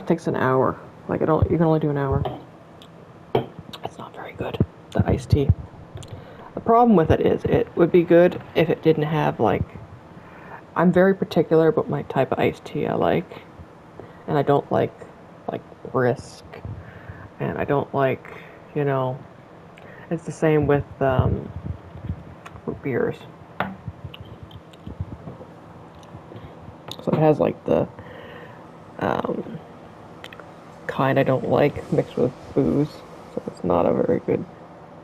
It takes an hour. Like, you can only do an hour. It's not very good, the iced tea. The problem with it is it would be good if it didn't have, like... I'm very particular about my type of iced tea I like. And I don't like brisk. And I don't like, you know... It's the same with beers. So it has, like, the... kind I don't like mixed with booze, so it's not a very good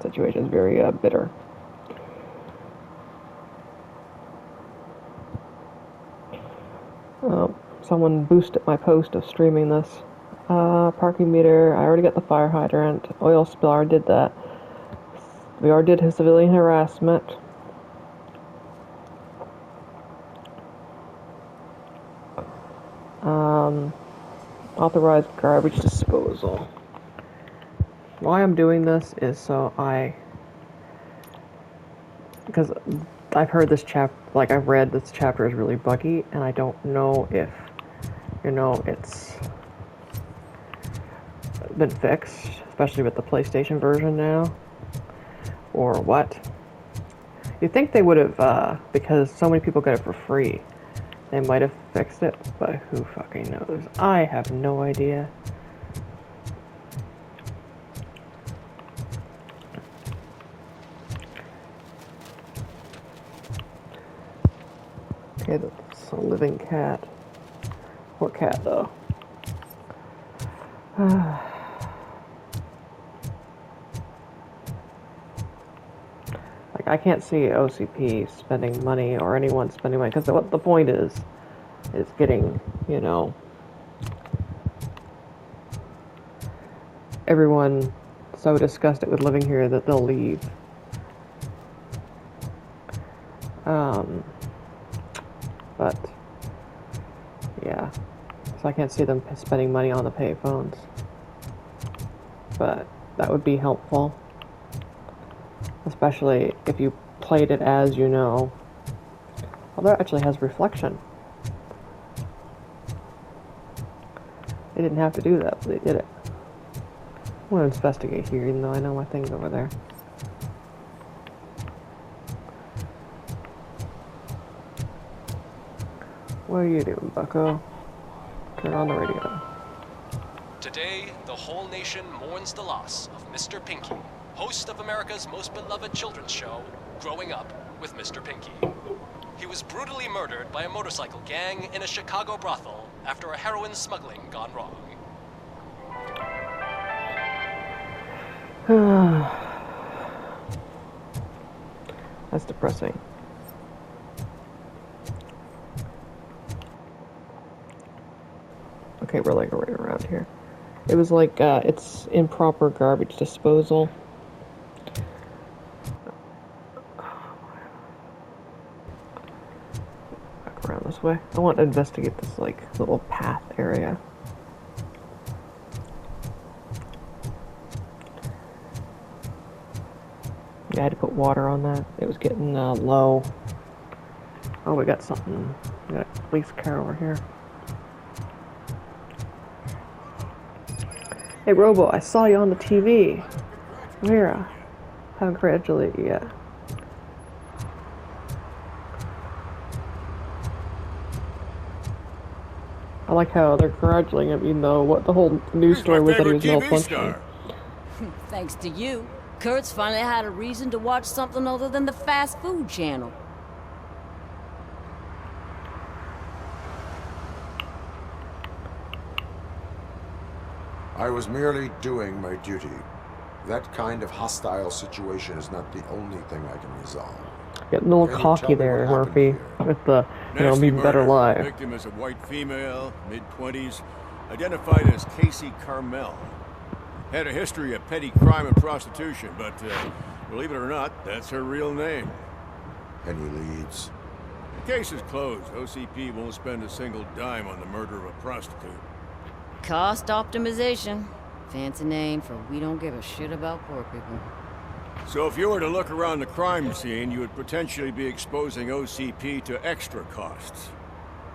situation. It's very bitter. Someone boosted my post of streaming this. Parking meter, I already got the fire hydrant. Oil spill, I already did that. We already did his civilian harassment. Authorized garbage disposal. Why I'm doing this is because I've heard this I've read this chapter is really buggy, and I don't know if, it's been fixed, especially with the PlayStation version now, or what. You'd think they would have, because so many people got it for free, they might have fixed it, but who fucking knows? I have no idea. Okay, that's a living cat. Poor cat, though. I can't see OCP spending money or anyone spending money, because what the point is getting, everyone so disgusted with living here that they'll leave. But yeah, so I can't see them spending money on the payphones, but that would be helpful. Especially if you played it as Well, that actually has reflection. They didn't have to do that, but they did it. I'm going to investigate here, even though I know my thing's over there. What are you doing, bucko? Turn on the radio. Today, the whole nation mourns the loss of Mr. Pinky, host of America's most beloved children's show, Growing Up with Mr. Pinky. He was brutally murdered by a motorcycle gang in a Chicago brothel after a heroin smuggling gone wrong. That's depressing. Okay, we're like right around here. It was like, it's improper garbage disposal. Back around this way. I want to investigate this, little path area. Yeah, I had to put water on that. It was getting, low. Oh, we got something. We got a police car over here. Hey, Robo, I saw you on the TV. Mira, haven't congratulated you yet. I like how they're congratulating him, even though what the whole news story was that he was malfunctioning. Thanks to you, Kurt's finally had a reason to watch something other than the fast food channel. I was merely doing my duty. That kind of hostile situation is not the only thing I can resolve. Getting a little cocky there, Murphy, with the, be better live. Victim is a white female, mid-20s, identified as Casey Carmel. Had a history of petty crime and prostitution, but believe it or not, that's her real name. Any leads? The case is closed. OCP won't spend a single dime on the murder of a prostitute. Cost optimization. Fancy name for we don't give a shit about poor people. So if you were to look around the crime scene, you would potentially be exposing OCP to extra costs.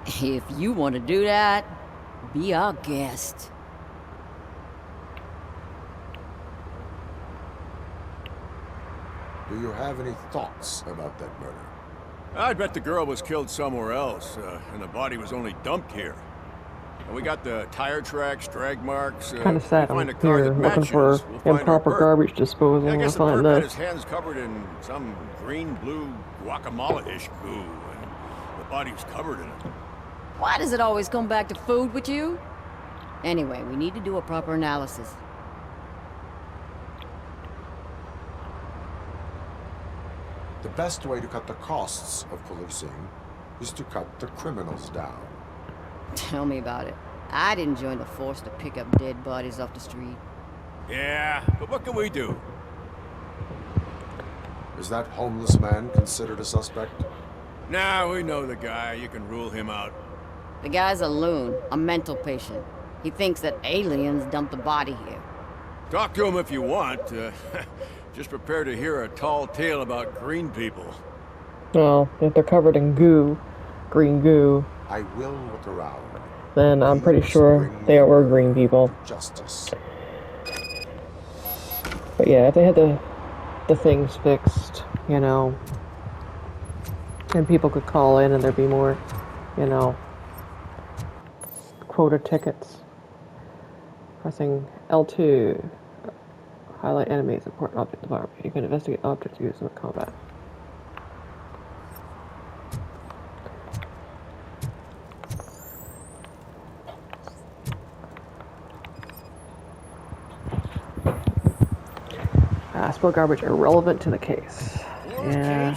If you want to do that, be our guest. Do you have any thoughts about that murder? I bet the girl was killed somewhere else, and the body was only dumped here. And we got the tire tracks, drag marks. Kind of sad. We'll find I'm a car here that looking matches. for We'll find improper our perp. garbage disposal. Yeah, I And I guess the find perp had his this. hands covered in some green-blue guacamole-ish goo, and the body was covered in it. Why does it always come back to food with you? Anyway, we need to do a proper analysis. The best way to cut the costs of policing is to cut the criminals down. Tell me about it. I didn't join the force to pick up dead bodies off the street. Yeah, but what can we do? Is that homeless man considered a suspect? Nah, we know the guy. You can rule him out. The guy's a loon, a mental patient. He thinks that aliens dumped the body here. Talk to him if you want. Just prepare to hear a tall tale about green people. Well, if they're covered in goo, green goo, I will look around. then I'm pretty Please sure bring they me were green people. Justice. But yeah, if they had the things fixed, you know, and people could call in and there'd be more, you know, quota tickets. Pressing L2. Highlight enemies, important object environment. You can investigate objects used in combat. Spilled garbage irrelevant to the case. Yeah.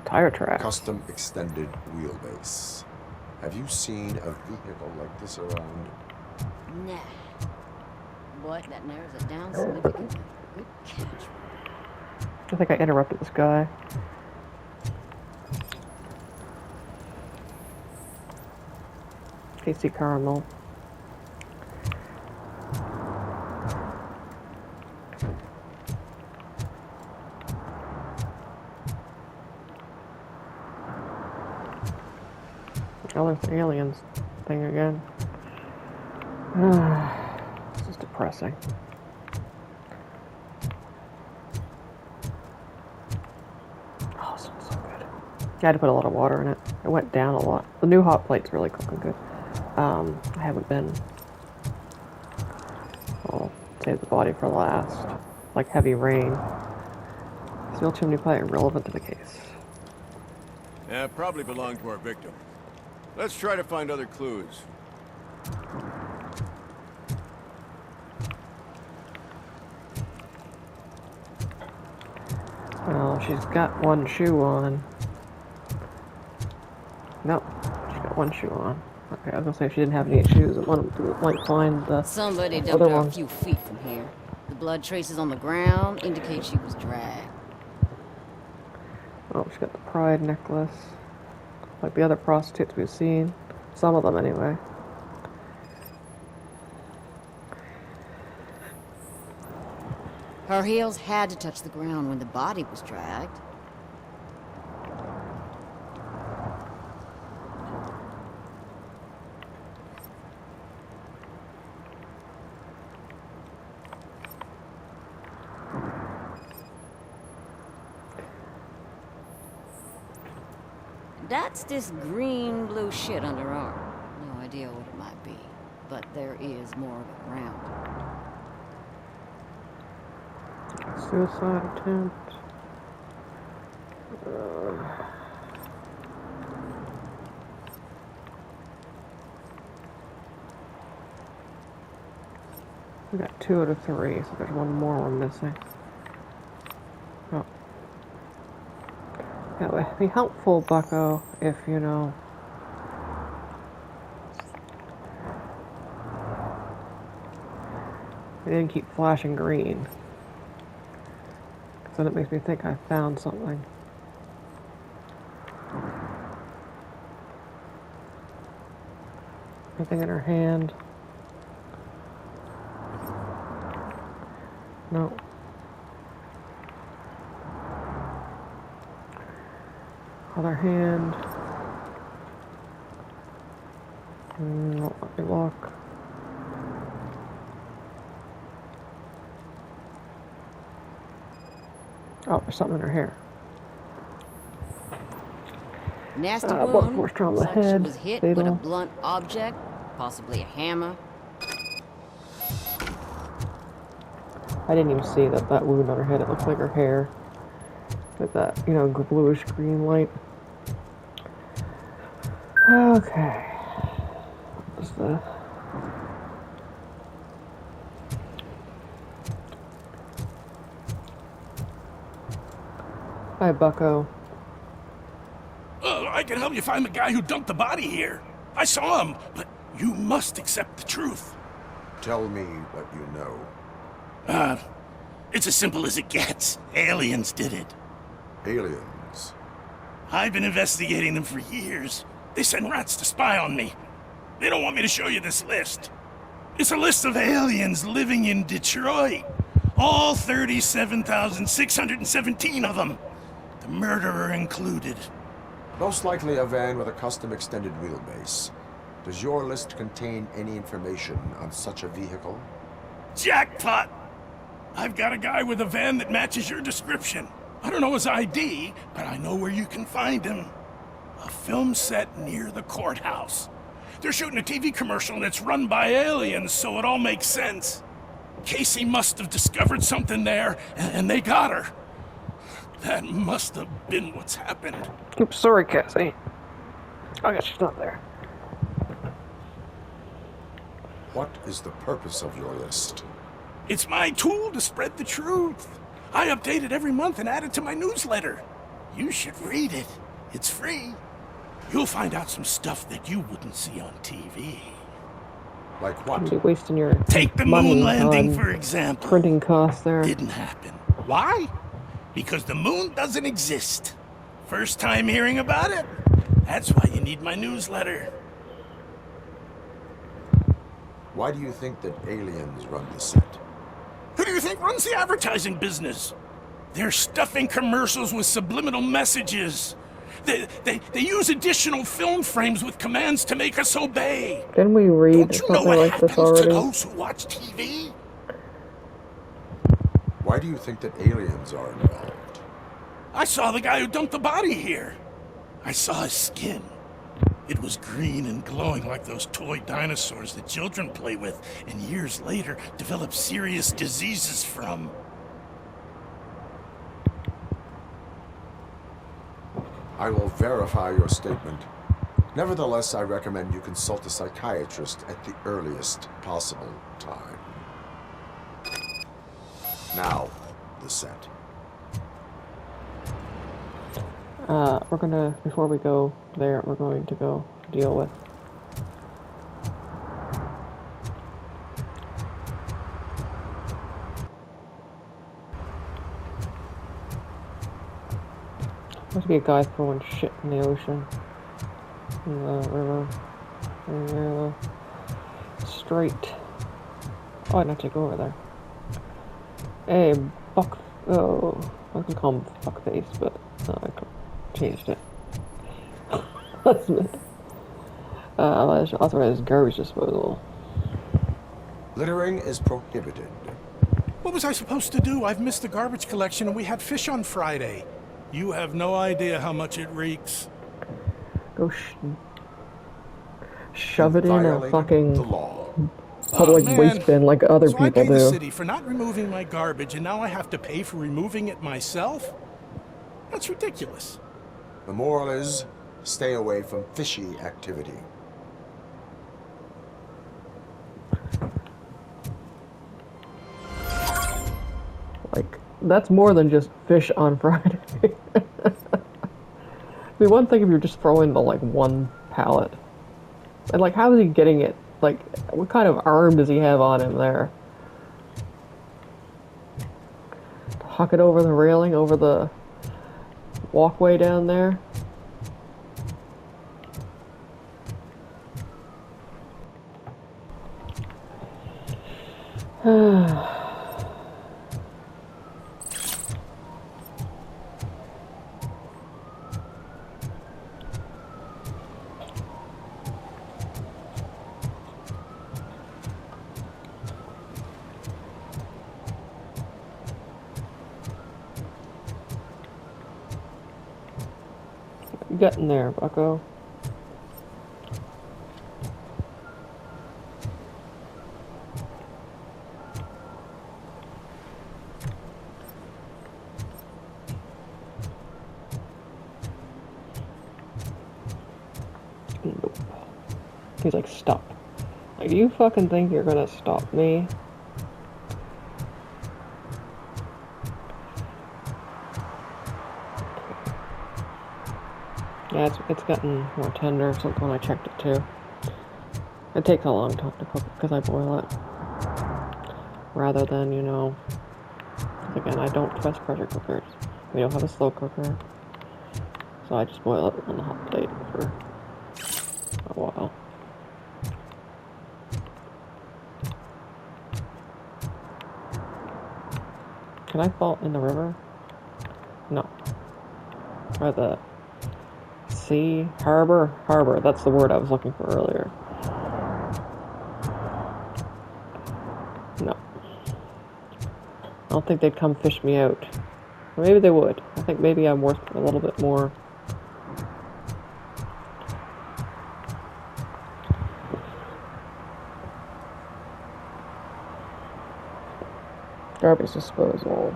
Tire track. Custom extended wheelbase. Have you seen a vehicle like this around? Nah. But that narrows it down significantly. Good catch. I think I interrupted this guy. Casey Carmel. Oh, there's the aliens thing again. This is depressing. Oh, this one's so good. I had to put a lot of water in it. It went down a lot. The new hot plate's really cooking good. I haven't been... I'll save the body for last. Like heavy rain. Steel chimney pipe irrelevant to the case. Yeah, probably belonged to our victim. Let's try to find other clues. Well, she's got one shoe on. Nope, she's got one shoe on. Okay, I was gonna say if she didn't have any shoes, it might find the Somebody dumped other her a one. few feet from here. The blood traces on the ground indicate she was dragged. Oh, she's got the pride necklace. Like the other prostitutes we've seen. Some of them, anyway. Her heels had to touch the ground when the body was dragged. That's this green-blue shit under her arm. No idea what it might be, but there is more of it around. Suicide attempt. We got 2 out of 3, so there's one more we're missing. Oh. That would be helpful, bucko, if you know. It didn't keep flashing green. So that makes me think I found something. Anything in her hand? No. Other hand. No, let me look. Oh, there's something in her hair. Nasty Blunt wound. force trauma Looks to the like she head. was hit Fatal. with a blunt object, possibly a hammer. I didn't even see that wound on her head. It looks like her hair. With that, bluish green light. Okay. What's the... Hi, Bucko. I can help you find the guy who dumped the body here. I saw him, but you must accept the truth. Tell me what you know. It's as simple as it gets. Aliens did it. Aliens. I've been investigating them for years. They send rats to spy on me. They don't want me to show you this list. It's a list of aliens living in Detroit. All 37,617 of them. The murderer included. Most likely a van with a custom extended wheelbase. Does your list contain any information on such a vehicle? Jackpot! I've got a guy with a van that matches your description. I don't know his ID, but I know where you can find him. A film set near the courthouse. They're shooting a TV commercial and it's run by aliens, so it all makes sense. Casey must have discovered something there, and they got her. That must have been what's happened. Oops, sorry, Cassie. I guess she's not there. What is the purpose of your list? It's my tool to spread the truth. I update it every month and add it to my newsletter. You should read it. It's free. You'll find out some stuff that you wouldn't see on TV. Like You'd be what? wasting your Take the money moon landing, on for example. printing costs there. Didn't happen. Why? Because the moon doesn't exist. First time hearing about it? That's why you need my newsletter. Why do you think that aliens run the set? Who do you think runs the advertising business? They're stuffing commercials with subliminal messages. They use additional film frames with commands to make us obey. Didn't we read Don't you know something what like happens this already? to those who watch TV? Why do you think that aliens are involved? I saw the guy who dumped the body here. I saw his skin. It was green and glowing like those toy dinosaurs that children play with and years later develop serious diseases from. I will verify your statement. Nevertheless, I recommend you consult a psychiatrist at the earliest possible time. Now, the set. We're gonna, before we go there, we're going to go deal with must be a guy throwing shit in the ocean. In the river. In the strait. Oh, I didn't take over there. Hey, Buck. Oh, I can call him Fuckface, but no, I changed it. Authorized garbage disposal. Littering is prohibited. What was I supposed to do? I've missed the garbage collection and we had fish on Friday. You have no idea how much it reeks. Go shove it in a Violating fucking the law. public man. waste bin like other So I people pay the do. city for not removing my garbage and now I have to pay for removing it myself? That's ridiculous. The moral is, stay away from fishy activity. Like, that's more than just fish on Friday. I mean, one thing if you're just throwing the, like, one pallet. And, like, how is he getting it? Like, what kind of arm does he have on him there? Huck it over the railing, over the walkway down there? you got in there, bucko? Nope. He's like, stop. Like, do you fucking think you're gonna stop me? Yeah, it's gotten more tender since when I checked it too. It takes a long time to cook because I boil it. Rather than, you know, 'cause again, I don't trust pressure cookers. We don't have a slow cooker. So I just boil it on the hot plate for a while. Can I fall in the river? No. Or the sea? Harbor? Harbor. That's the word I was looking for earlier. No. I don't think they'd come fish me out. Or maybe they would. I think maybe I'm worth a little bit more. Garbage disposal.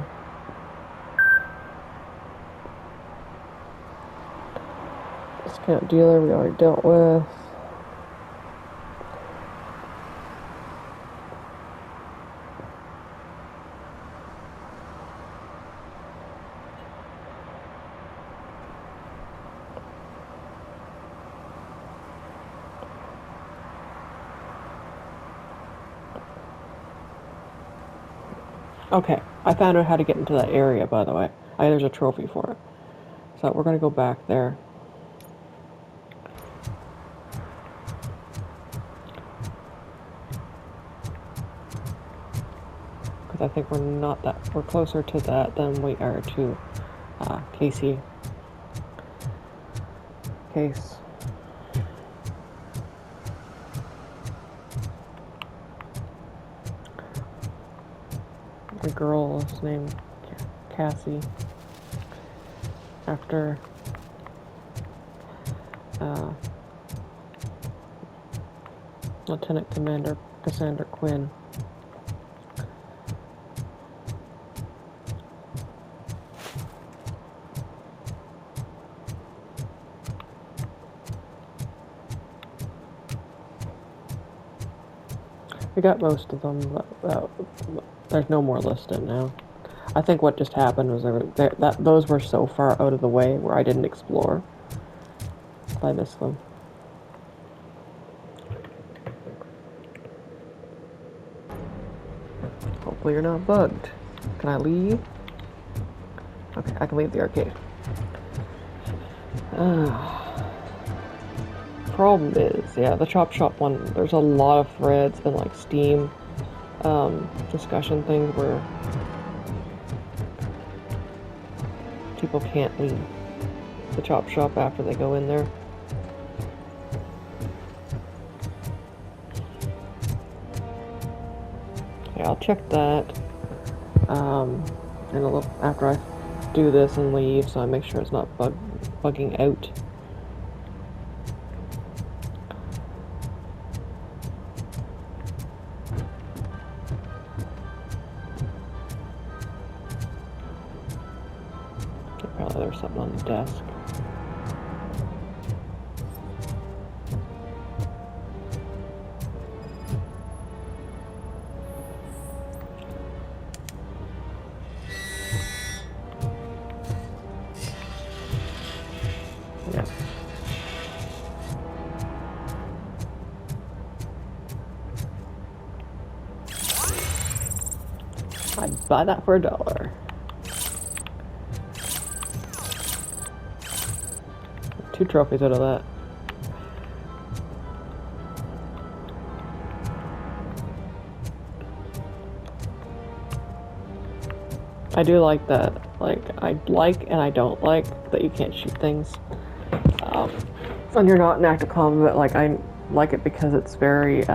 Discount dealer we already dealt with. Okay, I found out how to get into that area, by the way. There's a trophy for it. So we're going to go back there. Because I think we're closer to that than we are to Casey Case. The girl is named Cassie, after Lieutenant Commander Cassandra Quinn. We got most of them, but there's no more listed now. I think what just happened was those were so far out of the way where I didn't explore. I missed them. Hopefully you're not bugged. Can I leave? Okay, I can leave the arcade. Problem is, yeah, the Chop Shop one, there's a lot of threads and like Steam discussion things where people can't leave the Chop Shop after they go in there. Okay, I'll check that in a little after I do this and leave, so I make sure it's not bugging out. Probably there's something on the desk. Yeah. I'd buy that for $1. 2 trophies out of that. I do like that. Like, I like and I don't like that you can't shoot things when you're not in active combat. Like, I like it because it's very,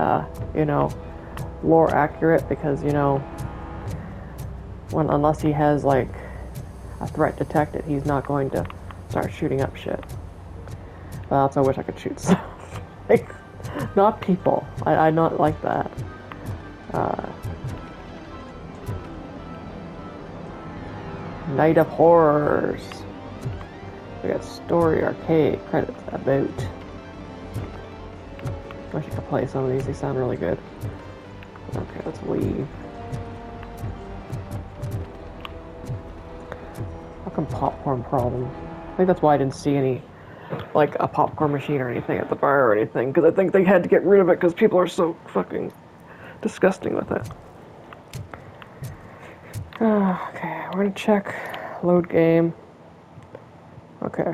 you know, lore accurate, because, you know, unless he has, like, a threat detected, he's not going to start shooting up shit. Well, that's I wish I could shoot stuff. Like, not people. I not like that. Night of Horrors. We got story, arcade, credits, about. I wish I could play some of these. They sound really good. Okay, let's leave. Fucking popcorn problem. I think that's why I didn't see any, like, a popcorn machine or anything at the bar or anything, because I think they had to get rid of it because people are so fucking disgusting with it. Okay, we're gonna check load game. Okay.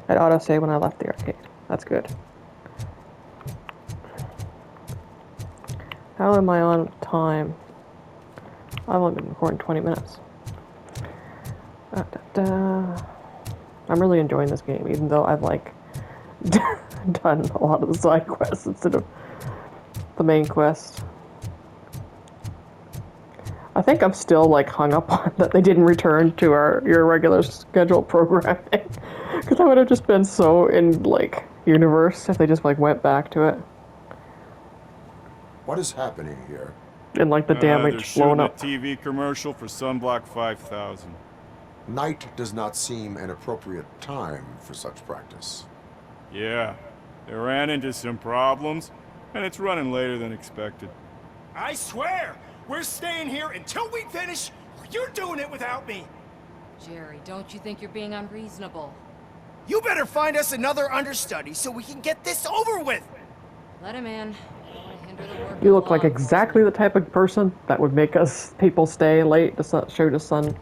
It auto-saved when I left the arcade. That's good. How am I on time? I've only been recording 20 minutes. I'm really enjoying this game, even though I've, like, done a lot of the side quests instead of the main quest. I think I'm still, like, hung up on that they didn't return to your regular scheduled programming. Because I would have just been so in, like, universe if they just, like, went back to it. What is happening here? And, like, the damage blown up. They're shooting a TV commercial for Sunblock 5000. Night does not seem an appropriate time for such practice. Yeah, they ran into some problems, and it's running later than expected. I swear, we're staying here until we finish, or you're doing it without me. Jerry, don't you think you're being unreasonable? You better find us another understudy so we can get this over with. Let him in. I don't want to hinder the work You of look like law exactly the type of person that would make us people stay late to show the sun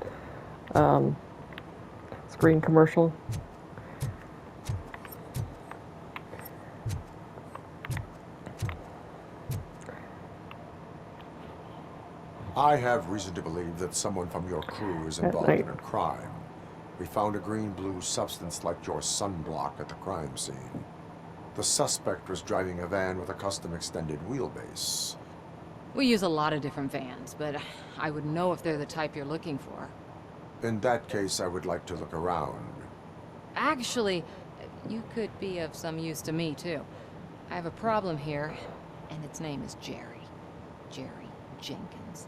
screen commercial. I have reason to believe that someone from your crew is involved in a crime. We found a green-blue substance like your sunblock at the crime scene. The suspect was driving a van with a custom extended wheelbase. We use a lot of different vans, but I wouldn't know if they're the type you're looking for. In that case, I would like to look around. Actually, you could be of some use to me, too. I have a problem here, and its name is Jerry. Jerry Jenkins.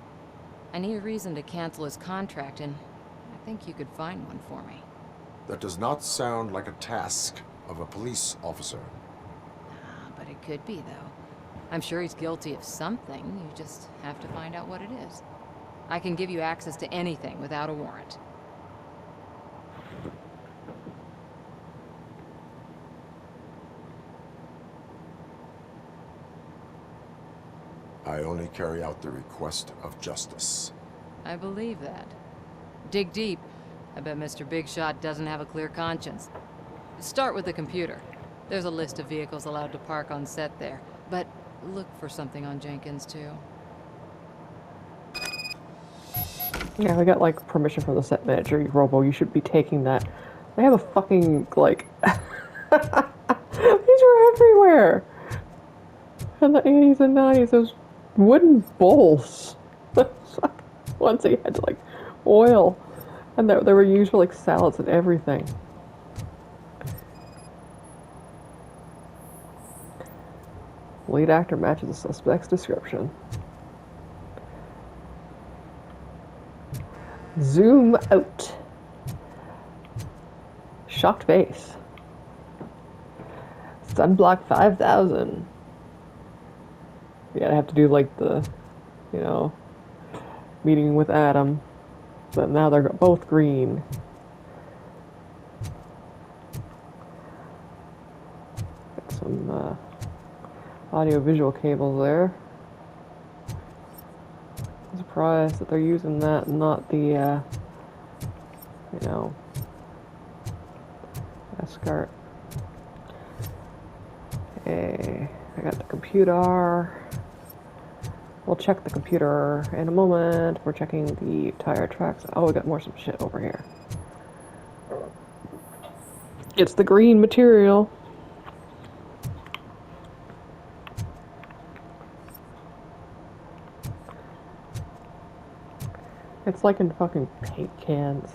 I need a reason to cancel his contract, and I think you could find one for me. That does not sound like a task of a police officer. But it could be, though. I'm sure he's guilty of something. You just have to find out what it is. I can give you access to anything without a warrant. I only carry out the request of justice. I believe that. Dig deep. I bet Mr. Big Shot doesn't have a clear conscience. Start with the computer. There's a list of vehicles allowed to park on set there, but look for something on Jenkins, too. Yeah, we got, like, permission from the set manager. Robo, you should be taking that. They have a fucking, like... These were everywhere! In the 80s and 90s, those wooden bowls. Once they had, like, oil. And they were used for, like, salads and everything. Lead actor matches the suspect's description. Zoom out. Shocked face. Sunblock 5000. Yeah, I have to do like the, you know, meeting with Adam. But now they're both green. Got some audio-visual cables there. I'm surprised that they're using that and not the, you know, escort. Okay, I got the computer. We'll check the computer in a moment. We're checking the tire tracks. Oh, we got some shit over here. It's the green material. It's like in fucking paint cans.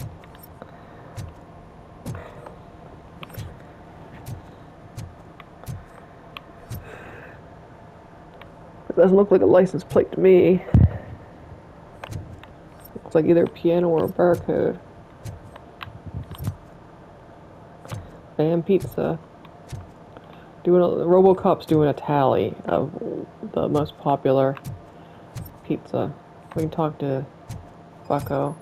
It doesn't look like a license plate to me. Looks like either a piano or a barcode. Bam Pizza. Robocop's doing a tally of the most popular pizza. We can talk to Bucko.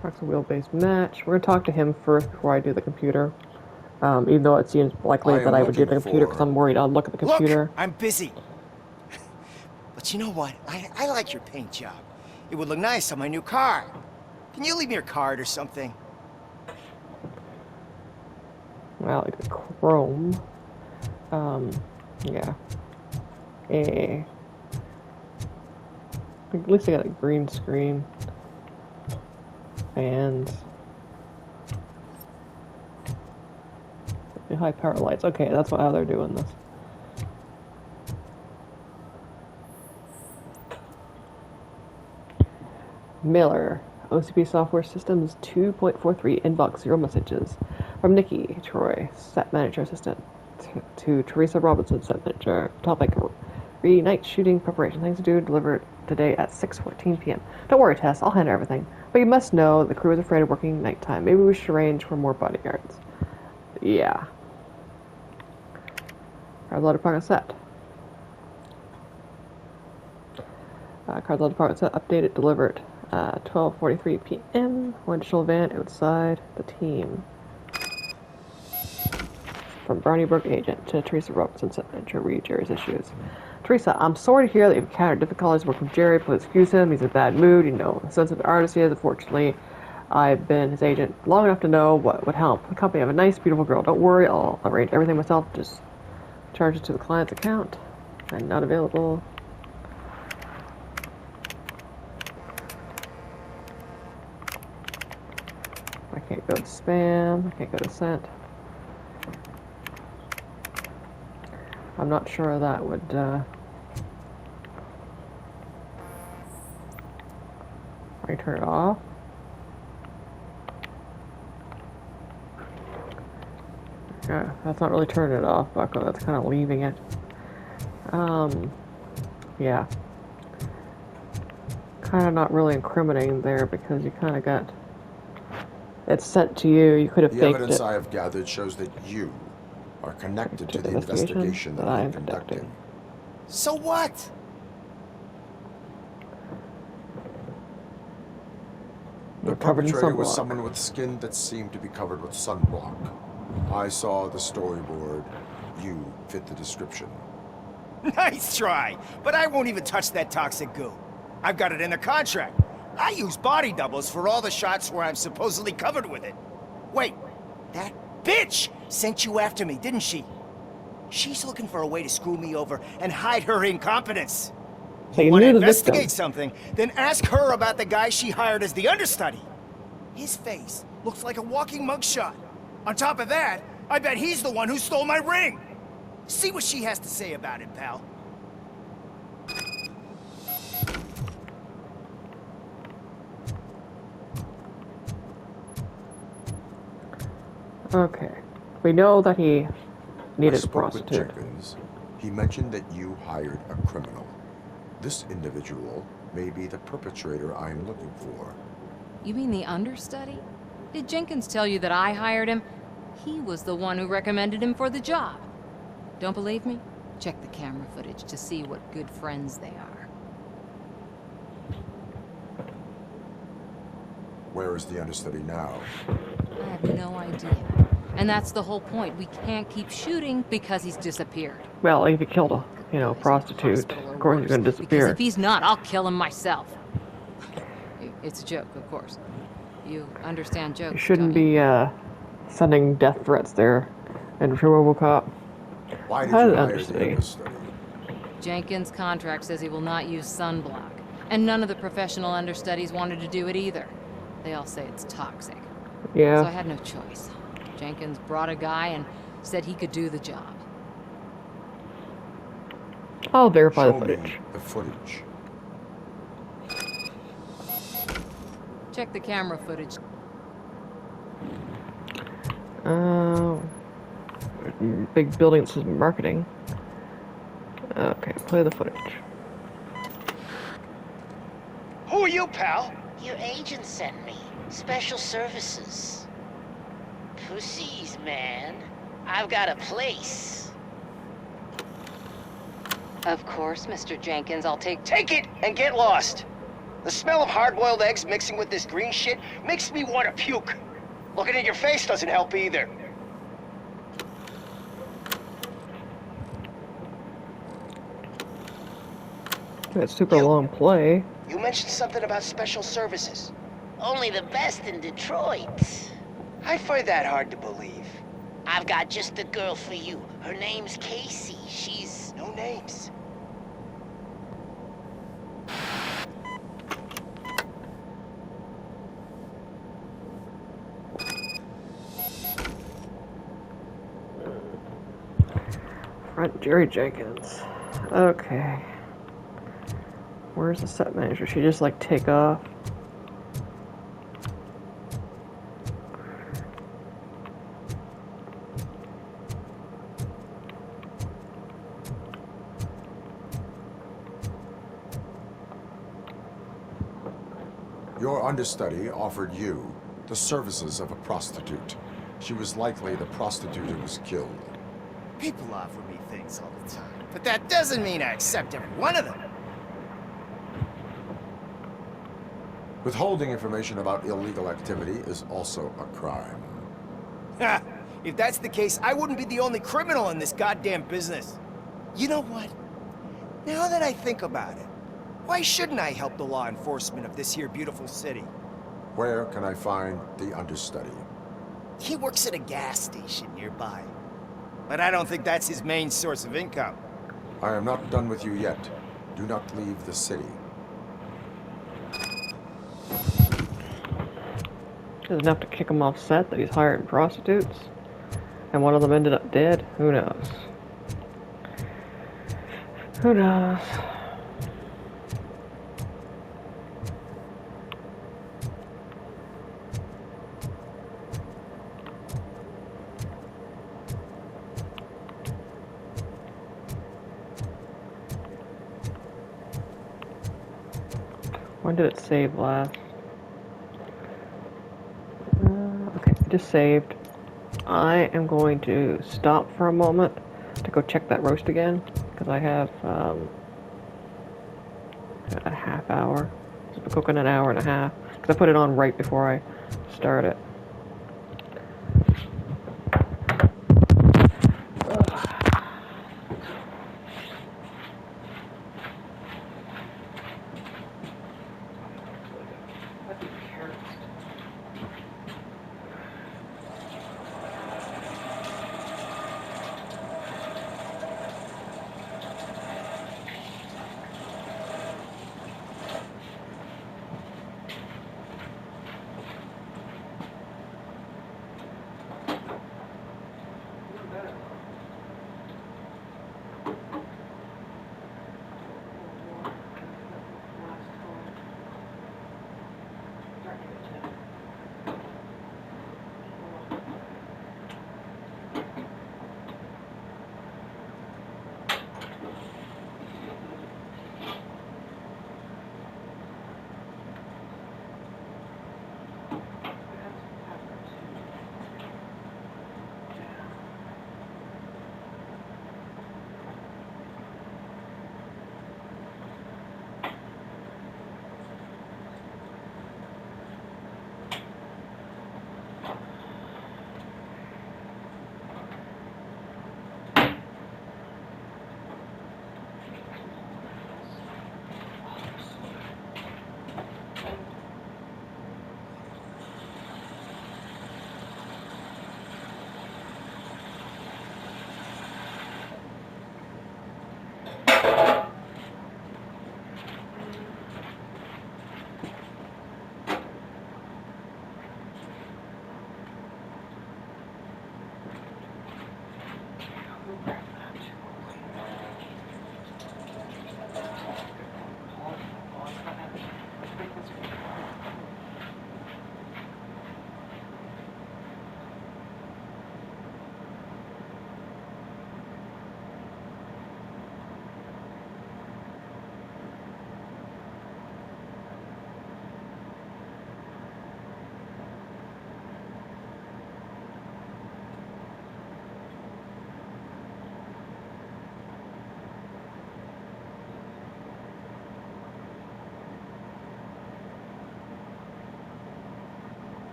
Parks and wheel-based match. We're gonna talk to him first before I do the computer. Even though it seems likely that I would do the computer because I'm worried I'll look at the computer. Look, I'm busy. But you know what? I like your paint job. It would look nice on my new car. Can you leave me your card or something? Well, like the chrome. Yeah. At least I got a green screen. Fans. High power lights. Okay, that's how they're doing this. Mailer. OCP software systems 2.43 inbox 0 messages from Nikki Troy, set manager assistant, to Teresa Robinson, set manager. Topic: night shooting preparation. Things to do delivered today at 6:14 p.m. Don't worry, Tess. I'll handle everything. But you must know the crew is afraid of working nighttime. Maybe we should arrange for more bodyguards. Yeah. Cards loaded department set. Cards loaded department set updated delivered. 12:43 p.m. One additional van outside the team. From Brownie Brook agent to Teresa Robinson, set manager. Read Jerry's issues. Teresa, I'm sorry to hear that you've encountered difficulties working with Jerry. Please excuse him. He's in a bad mood. You know, the sense of artist he is. Unfortunately, I've been his agent long enough to know what would help. The company have a nice, beautiful girl. Don't worry, I'll arrange everything myself. Just charge it to the client's account. And not available. I can't go to spam. I can't go to sent. I'm not sure that would, I turn it off. Yeah, that's not really turning it off, Bucko. That's kind of leaving it. Yeah. Kind of not really incriminating there because you kind of got it's sent to you. You could have faked it. The evidence I have gathered shows that you are connected to the investigation that I am conducting. So what? The perpetrator was someone with skin that seemed to be covered with sunblock. I saw the storyboard. You fit the description. Nice try, but I won't even touch that toxic goo. I've got it in the contract. I use body doubles for all the shots where I'm supposedly covered with it. Wait, that bitch sent you after me, didn't she? She's looking for a way to screw me over and hide her incompetence. You want to knew the investigate victim. something, then ask her about the guy she hired as the understudy. His face looks like a walking mugshot. On top of that, I bet he's the one who stole my ring. See what she has to say about it, pal. Okay. We know that he needed a spoke with prostitute. Jenkins. He mentioned that you hired a criminal. This individual may be the perpetrator I am looking for. You mean the understudy? Did Jenkins tell you that I hired him? He was the one who recommended him for the job. Don't believe me? Check the camera footage to see what good friends they are. Where is the understudy now? I have no idea. And that's the whole point. We can't keep shooting because he's disappeared. Well, if he killed a, prostitute, of course he's going to Because disappear. if he's not, I'll kill him myself. It's a joke, of course. You understand jokes, You shouldn't don't you? be sending death threats there. And for Robocop. Why did How you did hire the understudy? understudy? Jenkins' contract says he will not use sunblock. And none of the professional understudies wanted to do it either. They all say it's toxic. Yeah. So I had no choice. Jenkins brought a guy and said he could do the job. I'll verify Show the footage. me the footage. Check the camera footage. big building that says marketing. Okay, play the footage. Who are you, pal? Your agent sent me. Special services. Pussies, man. I've got a place. Of course, Mr. Jenkins, I'll take... Take it and get lost. The smell of hard-boiled eggs mixing with this green shit makes me want to puke. Looking at your face doesn't help either. That's super long play. You mentioned something about special services. Only the best in Detroit. I find that hard to believe. I've got just the girl for you. Her name's Casey. She's... No names. Front Jerry Jenkins. Okay. Where's the set manager? She just like take off. Your understudy offered you the services of a prostitute. She was likely the prostitute who was killed. People offer me things all the time, but that doesn't mean I accept every one of them. Withholding information about illegal activity is also a crime. Ha! If that's the case, I wouldn't be the only criminal in this goddamn business. You know what? Now that I think about it, why shouldn't I help the law enforcement of this here beautiful city? Where can I find the understudy? He works at a gas station nearby. But I don't think that's his main source of income. I am not done with you yet. Do not leave the city. Doesn't enough to kick him off set that he's hiring prostitutes. And one of them ended up dead. Who knows? Who knows? When did it save last? Okay, it just saved. I am going to stop for a moment to go check that roast again because I have a half hour. It's been cooking an hour and a half because I put it on right before I start it.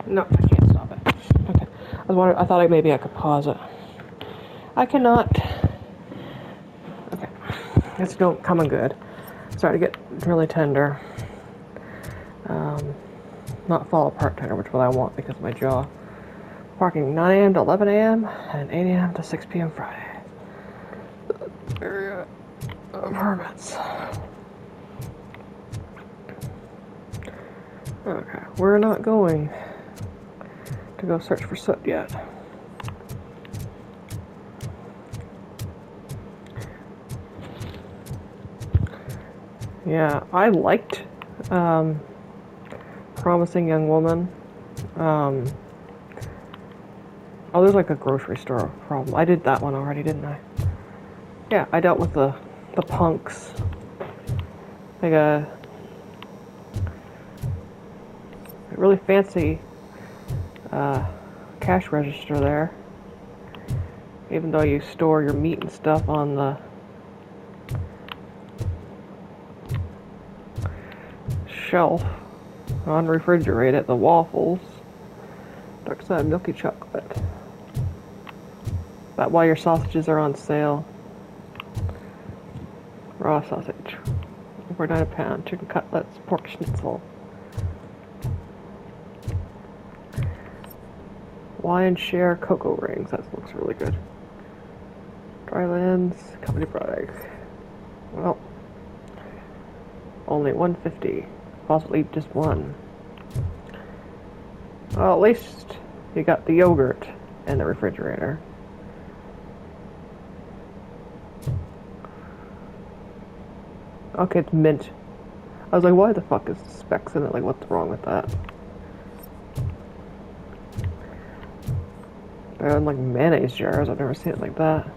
No, I can't stop it. Okay. I thought maybe I could pause it. I cannot. Okay. It's don't coming good. Starting to get really tender. Not fall apart tender, which is what I want because of my jaw. Parking 9 a.m. to 11 a.m. and 8 a.m. to 6 p.m. Friday. Area permits. Okay, we're not going to go search for soot yet. Yeah, I liked Promising Young Woman. Oh, there's like a grocery store problem. I did that one already, didn't I? Yeah, I dealt with the punks. Like a really fancy cash register there. Even though you store your meat and stuff on the shelf, unrefrigerate it, the waffles, dark side milky chocolate. That why your sausages are on sale. Raw sausage, $4.9 a pound. Chicken cutlets, pork schnitzel. Lion Share cocoa rings. That looks really good. Drylands company product. Well, only $1.50. Possibly just one. Well, at least you got the yogurt in the refrigerator. Okay, it's mint. I was like, why the fuck is specs in it? Like, what's wrong with that? They're in like mayonnaise jars. I've never seen it like that.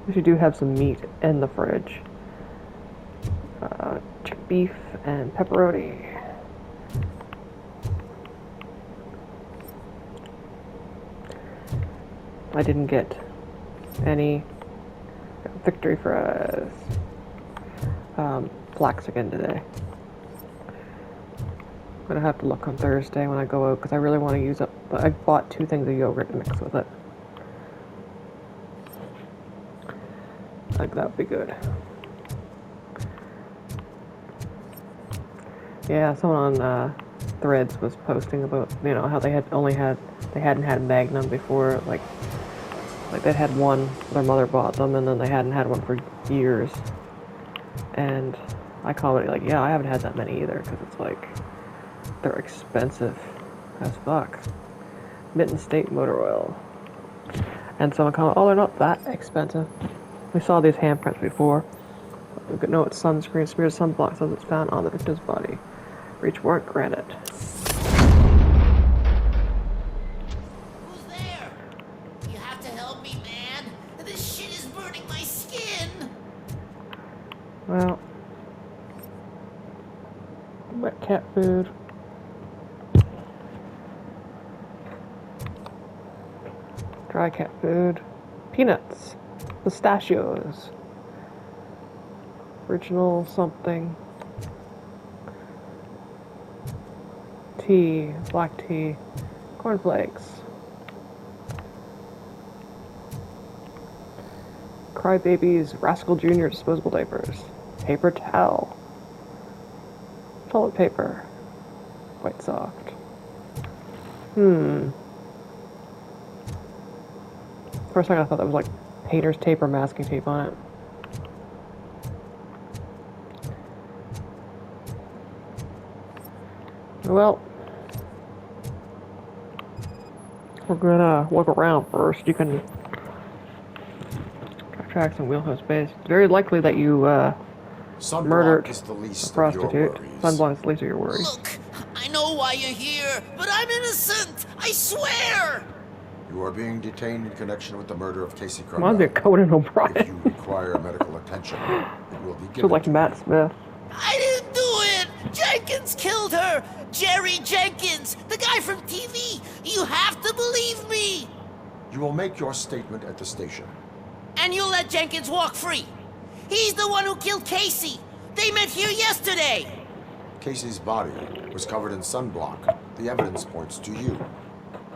We should do have some meat in the fridge. Chicken beef and pepperoni. I didn't get any victory fries. Flax again today. I'm gonna have to look on Thursday when I go out because I really want to use up. I bought 2 things of yogurt to mix with it. I think that would be good. Yeah, someone on Threads was posting about, you know, how they hadn't had Magnum before, like they'd had one, their mother bought them, and then they hadn't had one for years. And I commented like, yeah, I haven't had that many either, because it's like, they're expensive as fuck. Mitten State Motor Oil. And someone commented, oh, they're not that expensive. We saw these handprints before. No, it's sunscreen, smeared sunblock, says it's found on the victim's body. Reach warrant granted. Who's there? You have to help me, man. This shit is burning my skin. Well, wet cat food. Dry cat food. Peanuts. Pistachios. Original something. Tea. Black tea. Cornflakes. Crybabies. Rascal Jr. disposable diapers. Paper towel. Toilet paper. Quite soft. For a second I thought that was like painter's tape or masking tape on it. Well, we're gonna look around first. You can track some wheelhouse base. It's very likely that you murdered is the least a prostitute. Of your worries. Sunblock is the least of your worries. Look, I know why you're here, but I'm innocent. I swear. You are being detained in connection with the murder of Casey Carmel. Reminds me of Conan If O'Brien. you require medical attention, it will be given. Feels like to you. Matt Smith. I didn't do it. Jenkins killed her. Jerry Jenkins, the guy from TV. You have to believe me. You will make your statement at the station. And you'll let Jenkins walk free. He's the one who killed Casey. They met here yesterday. Casey's body was covered in sunblock. The evidence points to you.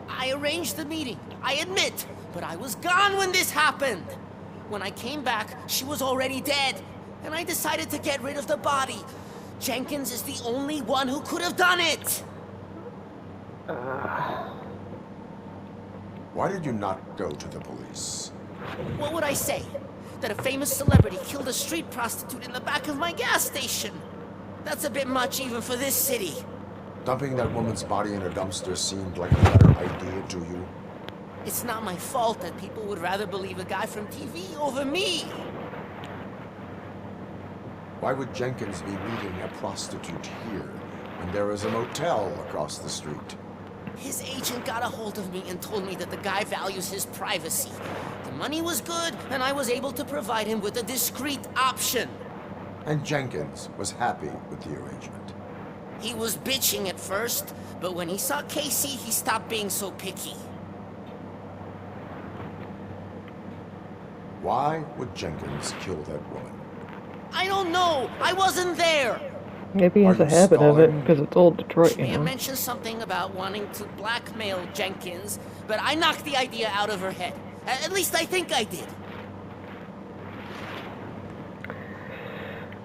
I arranged the meeting, I admit, but I was gone when this happened. When I came back, she was already dead, and I decided to get rid of the body. Jenkins is the only one who could have done it. Why did you not go to the police? What would I say? That a famous celebrity killed a street prostitute in the back of my gas station? That's a bit much even for this city. Dumping that woman's body in a dumpster seemed like a better idea to you? It's not my fault that people would rather believe a guy from TV over me. Why would Jenkins be meeting a prostitute here when there is a motel across the street? His agent got a hold of me and told me that the guy values his privacy. The money was good, and I was able to provide him with a discreet option. And Jenkins was happy with the arrangement. He was bitching at first, but when he saw Casey, he stopped being so picky. Why would Jenkins kill that woman? I don't know. I wasn't there. Maybe he has a habit of it because it's old Detroit, Mia mentioned something about wanting to blackmail Jenkins, but I knocked the idea out of her head. At least I think I did.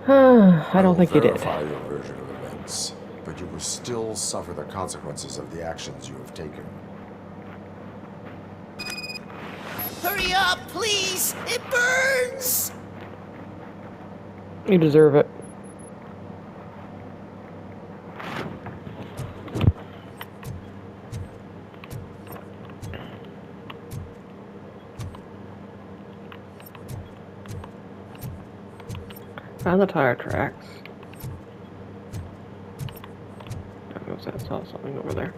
I don't think you did. Verify your version of events, but you will still suffer the consequences of the actions you have taken. Hurry up, please! It burns! You deserve it. Found the tire tracks. I saw something over there.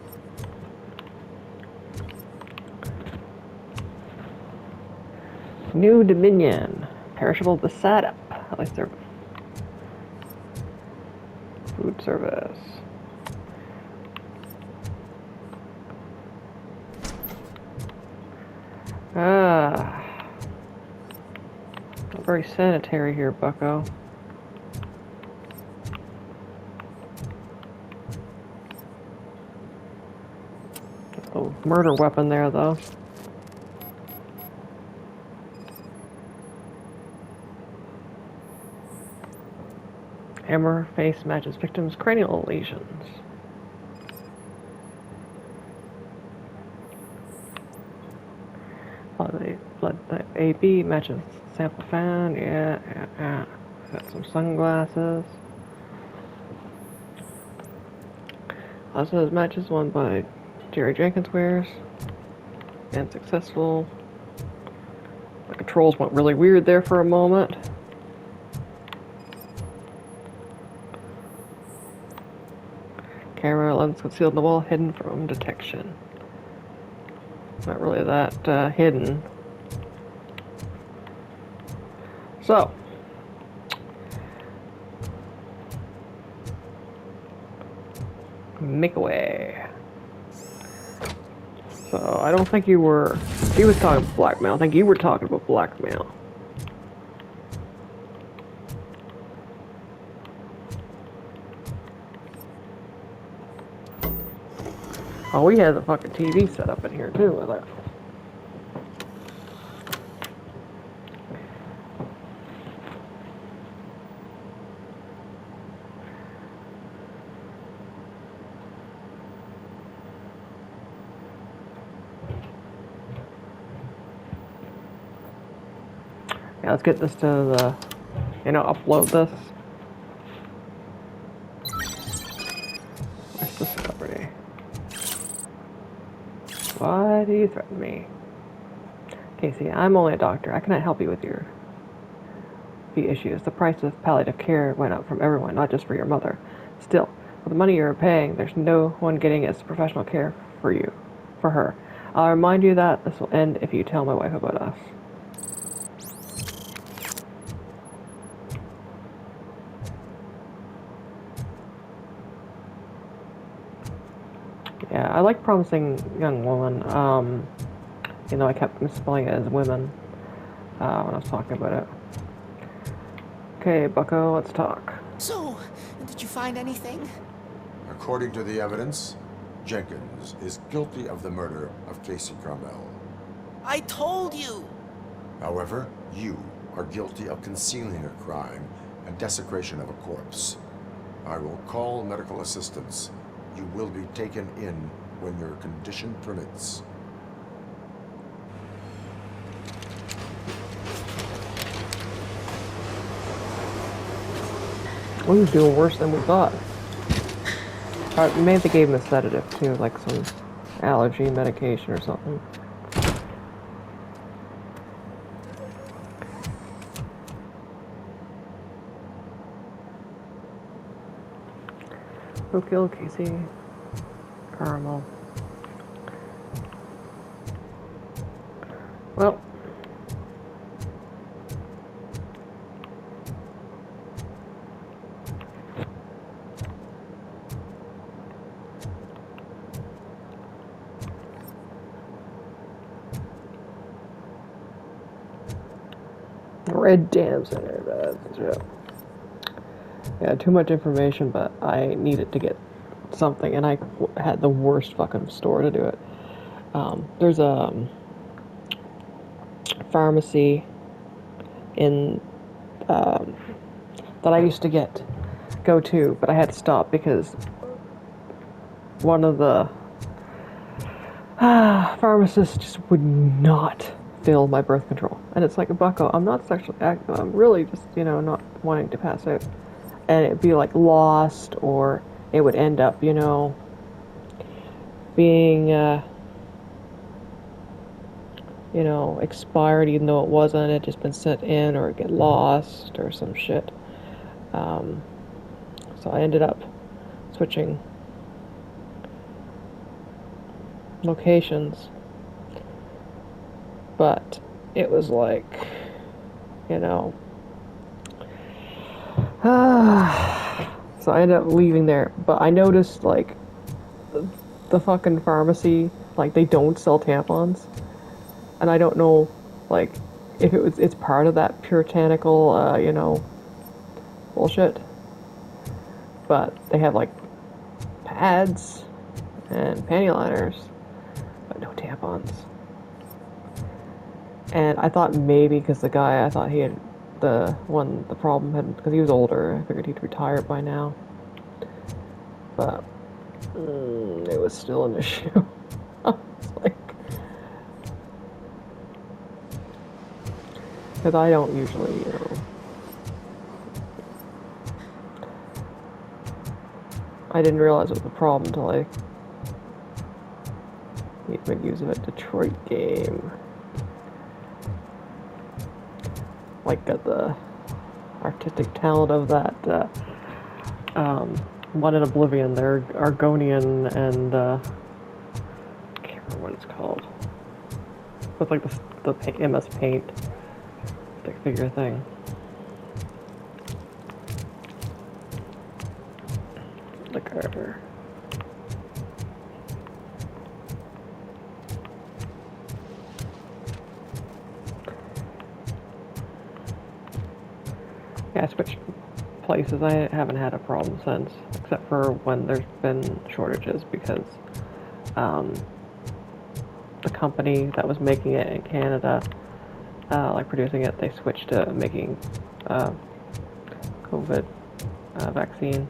New Dominion. Perishable the setup. At least they're food service. Not very sanitary here, bucko. A murder weapon there, though. Hammer face matches victim's cranial lesions. Blood type AB matches sample found. Yeah. Got some sunglasses. Also matches one by Jerry Jenkins wears. And successful. The controls went really weird there for a moment. Camera lens concealed in the wall, hidden from detection. Not really that hidden. So, make away. So, I don't think you were. He was talking blackmail. I think you were talking about blackmail. Oh, he has a fucking TV set up in here too with it. Yeah, let's get this to the, upload this. Where's the celebrity? Why do you threaten me? Casey, I'm only a doctor. I cannot help you with your issues. The price of palliative care went up from everyone, not just for your mother. Still, with the money you're paying, there's no one getting as professional care for her. I'll remind you that this will end if you tell my wife about us. Yeah, I like promising young woman. I kept misspelling it as women when I was talking about it. Okay, bucko, let's talk. So, So, did you find anything? According to the evidence, Jenkins is guilty of the murder of Casey Carmel. I told you! However, you are guilty of concealing a crime and desecration of a corpse. I will call medical assistance. You will be taken in when your condition permits. We were doing worse than we thought. Maybe they gave him a sedative too, like some allergy medication or something. Who killed Casey Carmel? Well, Red Dam Center. Yeah, too much information, but I needed to get something, and I had the worst fucking store to do it. There's a pharmacy in that I used to go to, but I had to stop because one of the pharmacists just would not fill my birth control. And it's like, Bucko, I'm not sexually active. I'm really just, not wanting to pass out. And it'd be like lost, or it would end up, being, expired even though it wasn't. It just been sent in, or it get lost, or some shit. So I ended up switching locations. But it was like, so I ended up leaving there. But I noticed, like, the fucking pharmacy, like, they don't sell tampons. And I don't know, like, if it's part of that puritanical, bullshit. But they have, like, pads and panty liners, but no tampons. And I thought maybe because the guy, I thought he had the problem had, because he was older, I figured he'd retired by now. But it was still an issue. It's like, because I don't usually, I didn't realize it was a problem until I made use of a Detroit game. Like the artistic talent of that one in Oblivion, they're Argonian and I can't remember what it's called. It's like the MS Paint stick figure thing. The Carter. Yeah, I switched places. I haven't had a problem since, except for when there's been shortages, because the company that was making it in Canada, like producing it, they switched to making COVID vaccine.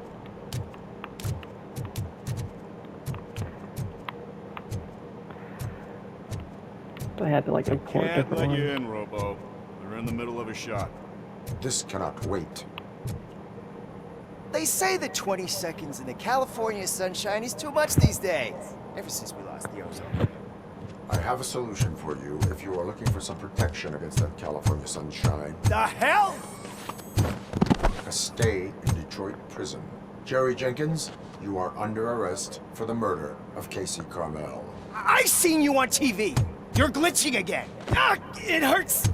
I had to, like, import Can't different let you ones. in, Robo. They're in the middle of a shot. This cannot wait. They say that 20 seconds in the California sunshine is too much these days. Ever since we lost the ozone. I have a solution for you if you are looking for some protection against that California sunshine. The hell? A stay in Detroit prison. Jerry Jenkins, you are under arrest for the murder of Casey Carmel. I seen you on TV. You're glitching again. Ah, it hurts.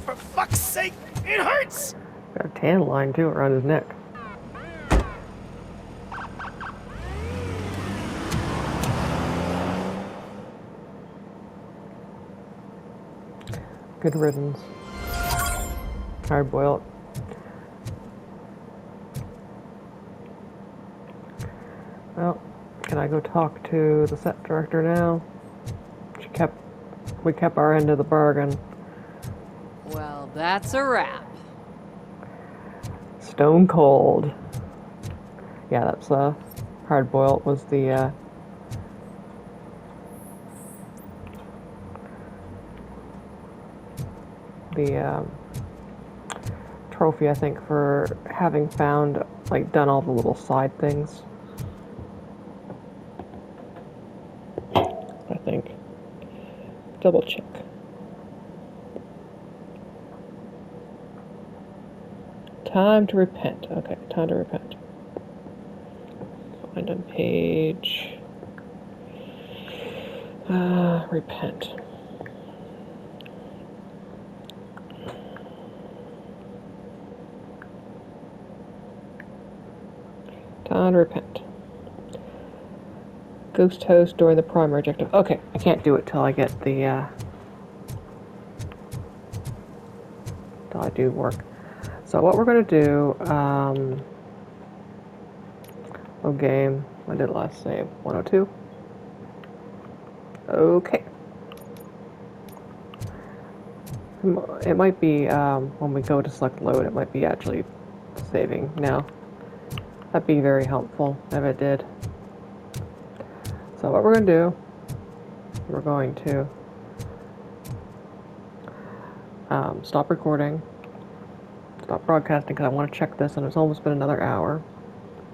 For fuck's sake, it hurts. Got a tan line too around his neck. Good riddance. Hard boiled. Well, can I go talk to the set director now? We kept our end of the bargain. Well, that's a wrap. Stone cold. Yeah, that's hard boiled was the trophy, I think, for having found, like, done all the little side things. I think. Double check. Time to repent. Okay, time to repent. Find on page. Repent. Time to repent. Ghost host during the primary objective. Okay, I can't do it till I get the, till I do work. So what we're gonna do, oh game, when did it last save? 102? Okay. It might be, when we go to select load, it might be actually saving now. That'd be very helpful if it did. So what we're going to do, we're going to stop recording, stop broadcasting, because I want to check this, and it's almost been another hour.